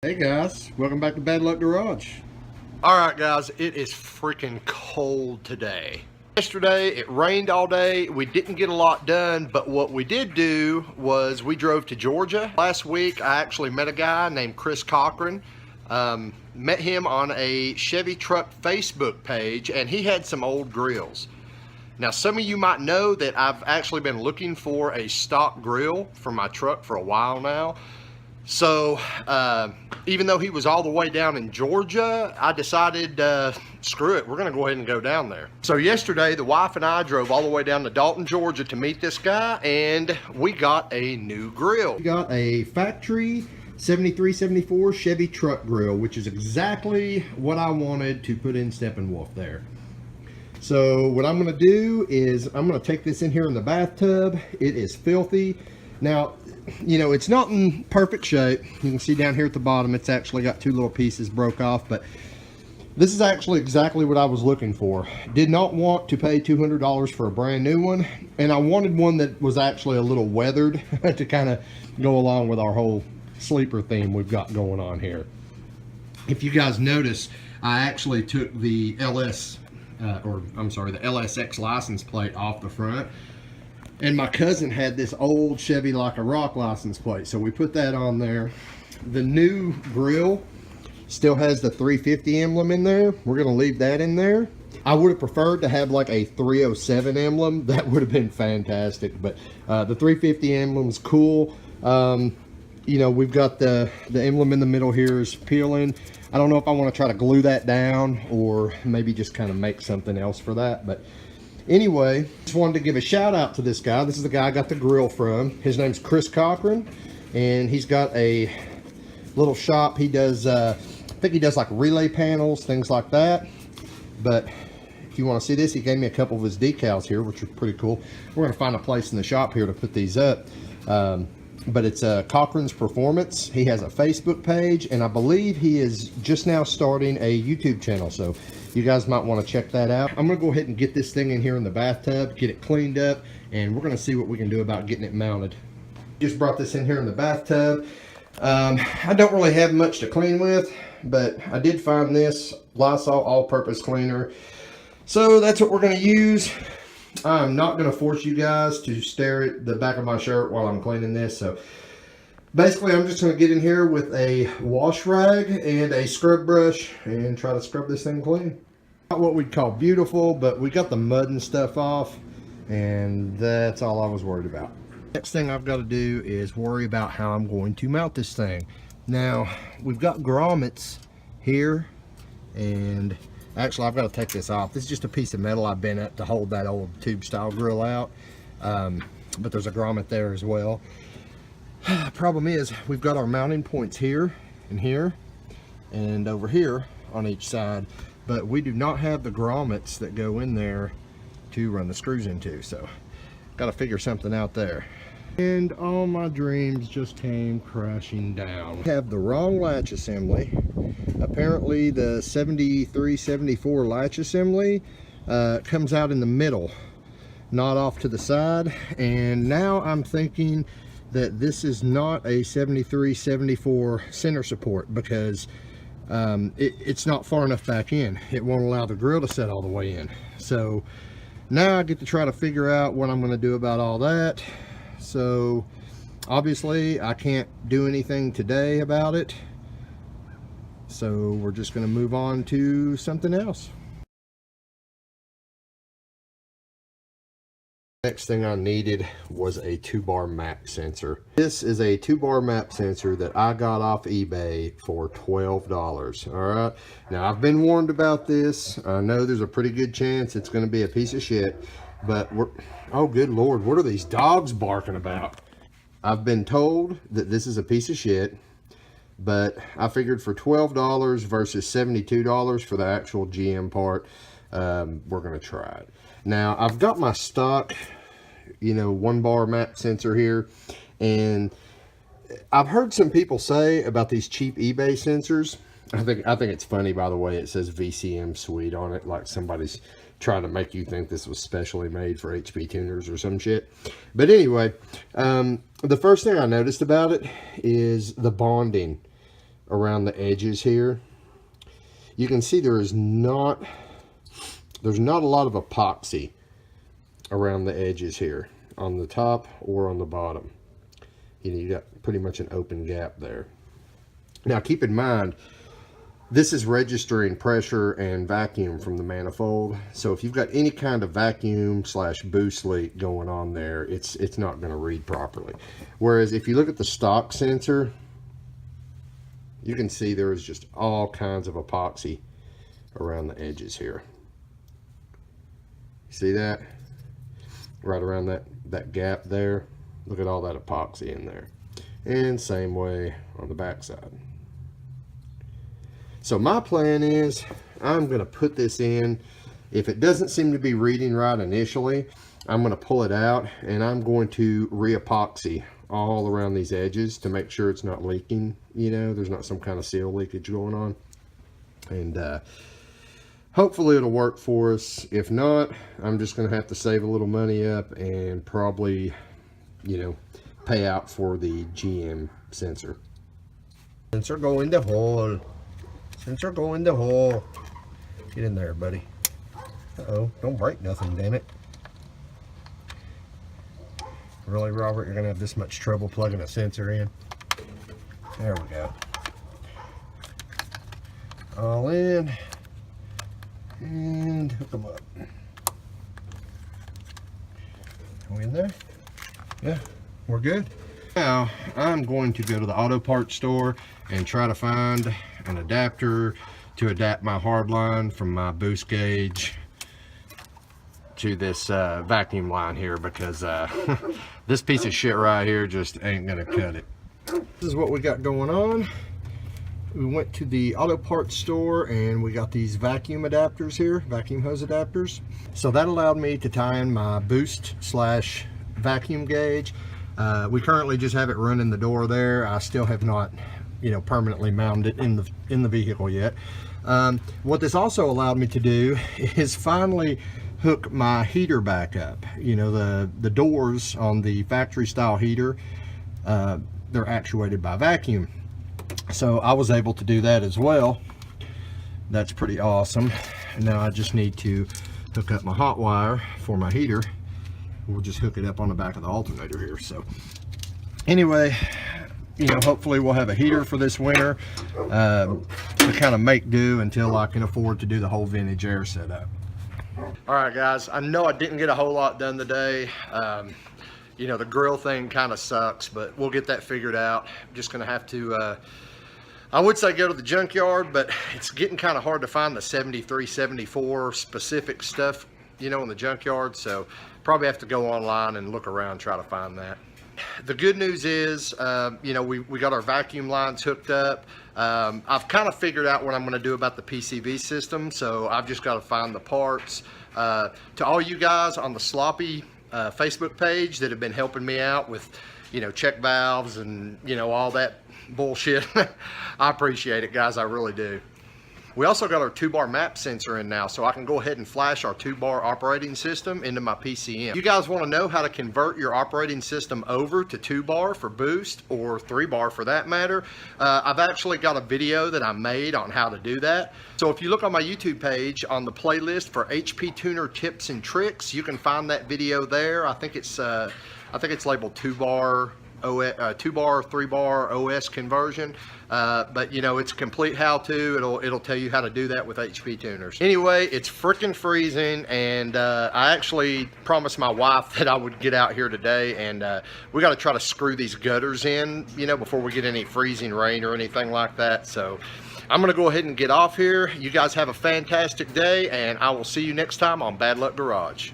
Hey guys, welcome back to Bad Luck Garage. Alright guys, it is freaking cold today. Yesterday it rained all day. We didn't get a lot done, but what we did do was we drove to Georgia. Last week I actually met a guy named Chris Cochran. Met him on a Chevy truck Facebook page, and he had some old grills. Now some of you might know that I've actually been looking for a stock grill for my truck for a while now. So even though he was all the way down in Georgia, I decided, screw it, we're gonna go ahead and go down there. So yesterday, the wife and I drove all the way down to Dalton, Georgia to meet this guy, and we got a new grill. We got a factory 7374 Chevy truck grill, which is exactly what I wanted to put in Steppenwolf there. So what I'm gonna do is I'm gonna take this in here in the bathtub. It is filthy. Now, you know, it's not in perfect shape. You can see down here at the bottom, it's actually got two little pieces broke off, but this is actually exactly what I was looking for. Did not want to pay $200 for a brand new one, and I wanted one that was actually a little weathered to kind of go along with our whole sleeper theme we've got going on here. If you guys notice, I actually took the the LSX license plate off the front. And my cousin had this old Chevy Like a Rock license plate, so we put that on there. The new grill still has the 350 emblem in there. We're gonna leave that in there. I would have preferred to have like a 307 emblem. That would have been fantastic, but the 350 emblem is cool. You know, we've got the emblem in the middle here is peeling. I don't know if I want to try to glue that down or maybe just kind of make something else for that, but anyway, just wanted to give a shout out to this guy. This is the guy I got the grill from. His name's Chris Cochran, and he's got a little shop. He does, I think he does like relay panels, things like that. But if you want to see this, he gave me a couple of his decals here, which are pretty cool. We're going to find a place in the shop here to put these up. But it's Cochran's Performance. He has a Facebook page, and I believe he is just now starting a YouTube channel. So you guys might want to check that out. I'm going to go ahead and get this thing in here in the bathtub, get it cleaned up, and we're going to see what we can do about getting it mounted. Just brought this in here in the bathtub. I don't really have much to clean with, but I did find this Lysol all-purpose cleaner. So that's what we're going to use. I'm not going to force you guys to stare at the back of my shirt while I'm cleaning this. So basically, I'm just going to get in here with a wash rag and a scrub brush and try to scrub this thing clean. Not what we'd call beautiful, but we got the mud and stuff off, and that's all I was worried about. Next thing I've got to do is worry about how I'm going to mount this thing. Now, we've got grommets here, and actually, I've got to take this off. This is just a piece of metal I bent up to hold that old tube style grill out. But there's a grommet there as well. Problem is, we've got our mounting points here and over here on each side, but we do not have the grommets that go in there to run the screws into. So, got to figure something out there. And all my dreams just came crashing down. I have the wrong latch assembly. Apparently the 7374 latch assembly comes out in the middle, not off to the side. And now I'm thinking that this is not a 7374 center support because it's not far enough back in. It won't allow the grill to set all the way in. So now I get to try to figure out what I'm going to do about all that. So obviously I can't do anything today about it, so we're just going to move on to something else. Next thing I needed was a 2-bar map sensor. This is a 2-bar map sensor that I got off eBay for $12. All right, now I've been warned about this. I know there's a pretty good chance it's going to be a piece of shit, but oh good lord, what are these dogs barking about? I've been told that this is a piece of shit, but I figured for $12 versus $72 for the actual GM part, we're gonna try it. Now I've got my stock, you know, 1-bar map sensor here, and I've heard some people say about these cheap eBay sensors. I think it's funny, by the way, it says VCM Suite on it, like somebody's trying to make you think this was specially made for HP tuners or some shit. But anyway, the first thing I noticed about it is the bonding. around the edges here. You can see there's not a lot of epoxy around the edges here, on the top or on the bottom. You got pretty much an open gap there. Now keep in mind, this is registering pressure and vacuum from the manifold. So if you've got any kind of vacuum / boost leak going on there, it's not going to read properly. Whereas if you look at the stock sensor, you can see there is just all kinds of epoxy around the edges here. See that? Right around that gap there. Look at all that epoxy in there. And same way on the back side. So my plan is, I'm going to put this in. If it doesn't seem to be reading right initially, I'm going to pull it out and I'm going to re-epoxy all around these edges to make sure it's not leaking. You know, there's not some kind of seal leakage going on. And hopefully it'll work for us. If not, I'm just going to have to save a little money up and probably, you know, pay out for the GM sensor. Sensor go in the hole. Sensor go in the hole. Get in there, buddy. Uh-oh, don't break nothing, damn it. Really, Robert, you're gonna have this much trouble plugging a sensor in? There we go. All in. And hook them up. Are we in there? Yeah, we're good. Now, I'm going to go to the auto parts store and try to find an adapter to adapt my hard line from my boost gauge to this vacuum line here, because this piece of shit right here just ain't gonna cut it. This is what we got going on. We went to the auto parts store and we got these vacuum adapters here, vacuum hose adapters. So that allowed me to tie in my boost / vacuum gauge. We currently just have it running the door there. I still have not, you know, permanently mounted it in the vehicle yet. What this also allowed me to do is finally hook my heater back up. You know, the doors on the factory style heater, they're actuated by vacuum. So I was able to do that as well. That's pretty awesome. And now I just need to hook up my hot wire for my heater. We'll just hook it up on the back of the alternator here. So anyway, you know, hopefully we'll have a heater for this winter to kind of make do until I can afford to do the whole vintage air setup. All right, guys, I know I didn't get a whole lot done today. You know, the grill thing kind of sucks, but we'll get that figured out. I'm just gonna have to, I would say go to the junkyard, but it's getting kind of hard to find the 73, 74 specific stuff, you know, in the junkyard. So probably have to go online and look around, try to find that. The good news is, you know, we got our vacuum lines hooked up. I've kind of figured out what I'm going to do about the PCV system, so I've just got to find the parts. To all you guys on the Sloppy Facebook page that have been helping me out with, you know, check valves and, you know, all that bullshit, I appreciate it, guys. I really do. We also got our 2-bar map sensor in now, so I can go ahead and flash our 2-bar operating system into my PCM. If you guys want to know how to convert your operating system over to 2-bar for boost, or 3-bar for that matter, I've actually got a video that I made on how to do that. So if you look on my YouTube page on the playlist for HP Tuner Tips and Tricks, you can find that video there. I think it's labeled 2-bar. 2-bar, 3-bar OS conversion, but you know, it's a complete how-to. It'll tell you how to do that with HP tuners. Anyway, it's freaking freezing, and I actually promised my wife that I would get out here today, and we got to try to screw these gutters in, you know, before we get any freezing rain or anything like that. So I'm gonna go ahead and get off here. You guys have a fantastic day, and I will see you next time on Bad Luck Garage.